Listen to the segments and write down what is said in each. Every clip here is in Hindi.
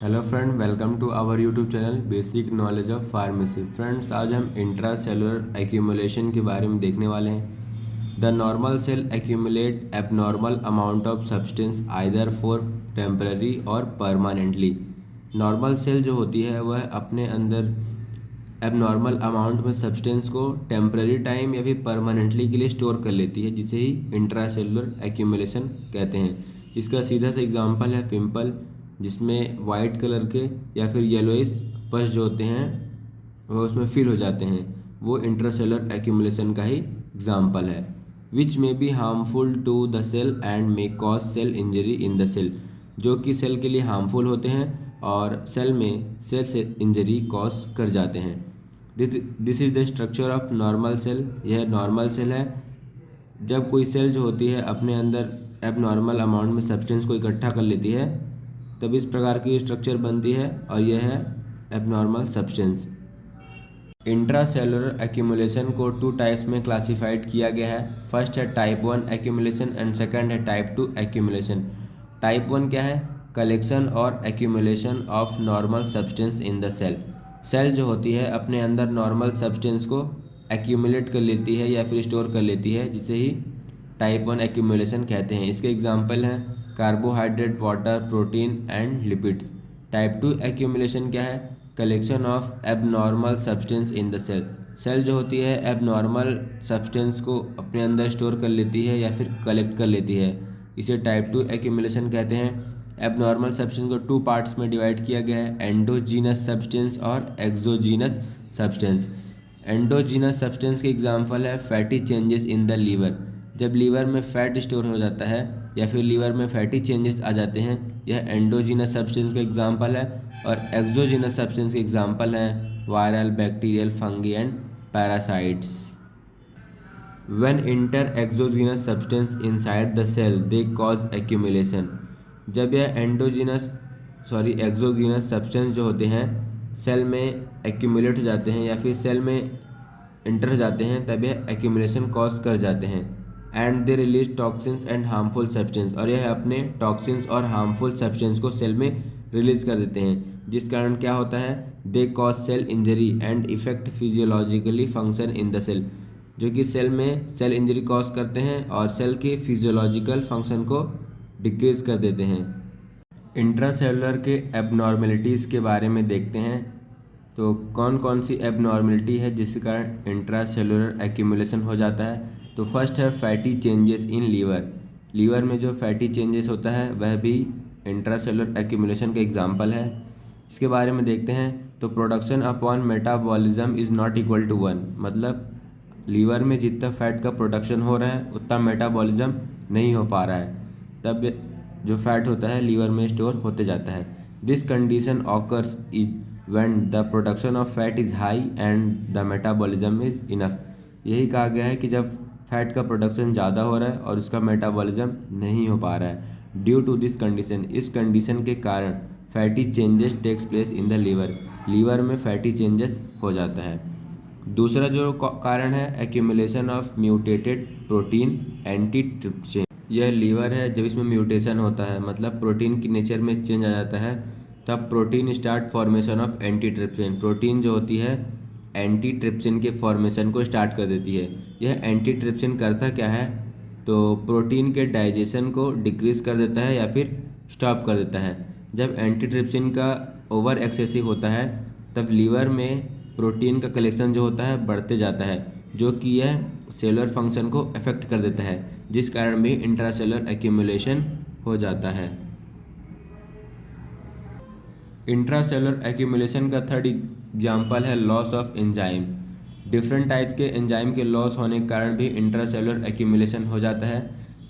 Hello friend, welcome to our YouTube channel basic knowledge of pharmacy. Friends, आज हम इंट्रा सेलुलर एक्यूमुलेशन के बारे में देखने वाले हैं। The normal cell accumulate abnormal amount of substance either for temporary और परमानेंटली। नॉर्मल सेल जो होती है वह अपने अंदर एबनॉर्मल अमाउंट में सब्सटेंस को टेम्पररी टाइम या फिर परमानेंटली के लिए स्टोर कर लेती है, जिसे ही इंट्रा सेलुलर एक्यूमुलेशन कहते हैं। इसका सीधा सा एग्जांपल है पिंपल, जिसमें वाइट कलर के या फिर येलोइश पस जो होते हैं वो उसमें फिल हो जाते हैं, वो इंट्रासेलुलर एक्यूमुलेशन का ही एग्जाम्पल है। विच में be harmful to the cell and may cause cell injury in the cell, जो कि सेल के लिए हार्मफुल होते हैं और सेल में सेल इंजरी कॉज कर जाते हैं। This is the structure of normal cell. यह नॉर्मल सेल है। जब कोई सेल जो होती है अपने अंदर एबनॉर्मल अमाउंट में सब्सटेंस को इकट्ठा कर लेती है, तब इस प्रकार की स्ट्रक्चर बनती है और यह है एबनॉर्मल सब्सटेंस। इंट्रासेलुलर एक्यूमुलेशन को टू टाइप्स में क्लासिफाइड किया गया है। फर्स्ट है टाइप 1 एक्यूमुलेशन एंड सेकंड है टाइप 2 एक्यूमुलेशन। टाइप 1 क्या है? कलेक्शन और accumulation of normal substance in the cell. Cell जो होती है अपने अंदर नॉर्मल सब्सटेंस को एक्यूमुलेट कर लेती है या फिर स्टोर कर लेती है, जिसे ही टाइप 1 एक्यूमुलेशन कहते हैं। इसके एग्जाम्पल हैं carbohydrate, water, protein and lipids. Type 2 accumulation क्या है? Collection of abnormal substance in the cell. Cell जो होती है एबनॉर्मल सब्सटेंस को अपने अंदर स्टोर कर लेती है या फिर कलेक्ट कर लेती है, इसे टाइप 2 एक्यूमुलेशन कहते हैं। एबनॉर्मल सब्सटेंस को टू पार्ट्स में डिवाइड किया गया है, एंडोजीनस सब्सटेंस और एक्सोजीनस सब्सटेंस। एंडोजीनस सब्सटेंस के एग्जाम्पल है fatty changes in the liver. जब लीवर में फैट स्टोर हो जाता है या फिर लीवर में फैटी चेंजेस आ जाते हैं, यह एंडोजीनस सब्सटेंस का एग्जाम्पल है। और एक्सोजीनस सब्सटेंस के एग्जाम्पल हैं viral, bacterial, fungi and parasites. When enter exogenous substance inside the cell, they cause accumulation। जब यह एक्सोजीनस सब्सटेंस जो होते हैं सेल में एक्यूमुलेट हो जाते हैं या फिर सेल में इंटर हो जाते हैं, तब यह एक्यूमुलेशन कॉज कर जाते हैं। And they release toxins and harmful substance, और यह अपने टॉक्सिन्स और हार्मफुल सब्सटेंस को सेल में रिलीज कर देते हैं, जिस कारण क्या होता है? They cause cell injury and effect physiologically function in the cell, जो कि सेल में सेल इंजरी कॉज करते हैं और सेल के फिजियोलॉजिकल फंक्शन को डिक्रीज कर देते हैं। इंट्रासेलुलर के एबनॉर्मेलिटीज़ के बारे में देखते हैं। तो कौन कौन सी एबनॉर्मेलिटी है जिसके कारण इंट्रासेलुलर एक्यूमुलेशन हो जाता है? तो फर्स्ट है fatty changes in liver. Liver में जो फैटी चेंजेस होता है वह भी इंट्रासेलुलर एक्यूमुलेशन का एग्जाम्पल है। इसके बारे में देखते हैं। तो production upon metabolism is not equal to 1, मतलब लीवर में जितना फैट का प्रोडक्शन हो रहा है उतना मेटाबॉलिज्म नहीं हो पा रहा है, तब जो फैट होता है लीवर में स्टोर होते जाता है। This condition occurs is when the production of fat is high and the metabolism is enough. यही कहा गया है कि जब फैट का प्रोडक्शन ज़्यादा हो रहा है और उसका मेटाबॉलिज्म नहीं हो पा रहा है। ड्यू टू दिस कंडीशन, इस कंडीशन के कारण fatty changes takes place in the liver, liver में फैटी चेंजेस हो जाता है। दूसरा जो कारण है accumulation of mutated protein antitrypsin. यह लीवर है, जब इसमें म्यूटेशन होता है मतलब प्रोटीन की नेचर में चेंज आ जाता है, तब protein start formation of antitrypsin. Protein जो होती है एंटीट्रिप्सिन के फॉर्मेशन को स्टार्ट कर देती है। यह एंटीट्रिप्सिन करता क्या है? तो प्रोटीन के डाइजेशन को डिक्रीज कर देता है या फिर स्टॉप कर देता है। जब एंटीट्रिप्सिन का ओवर एक्सेसिव होता है, तब लीवर में प्रोटीन का कलेक्शन जो होता है बढ़ते जाता है, जो कि यह सेलुलर फंक्शन को अफेक्ट कर देता है, जिस कारण भी इंट्रासेलुलर एक्यूमुलेशन हो जाता है। इंट्रासेलुलर एक्यूमुलेशन का थर्ड एग्जाम्पल है loss of enzyme. Different type के एंजाइम के लॉस होने के कारण भी इंट्रासेलुलर एक्यूमुलेशन हो जाता है।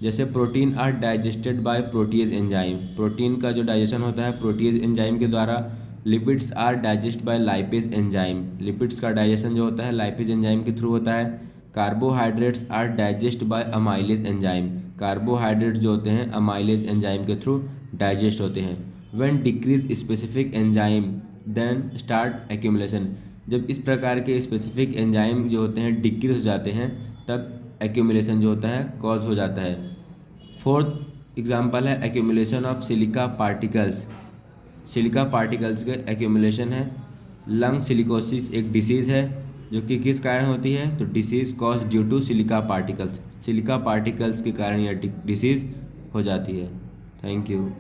जैसे protein are digested by protease enzyme, protein का जो डाइजेशन होता है प्रोटीज एंजाइम के द्वारा। Lipids are digest by lipase enzyme, lipids का डाइजेशन जो होता है लाइपेज एंजाइम के थ्रू होता है। Carbohydrates are digest by amylase enzyme, carbohydrates जो होते हैं अमाइलेज एंजाइम के थ्रू डाइजेस्ट होते हैं। When decrease specific enzyme then start accumulation, जब इस प्रकार के स्पेसिफिक एंजाइम जो होते हैं डिक्रीज हो जाते हैं, तब एक्यूमुलेशन जो होता है कॉज हो जाता है। फोर्थ एग्जाम्पल है accumulation of silica particles. Silica particles के एक्यूमुलेशन है। लंग सिलिकोसिस एक डिसीज़ है जो कि किस कारण होती है, तो disease cause due to silica particles, silica particles के कारण यह डिसीज़ हो जाती है। Thank you.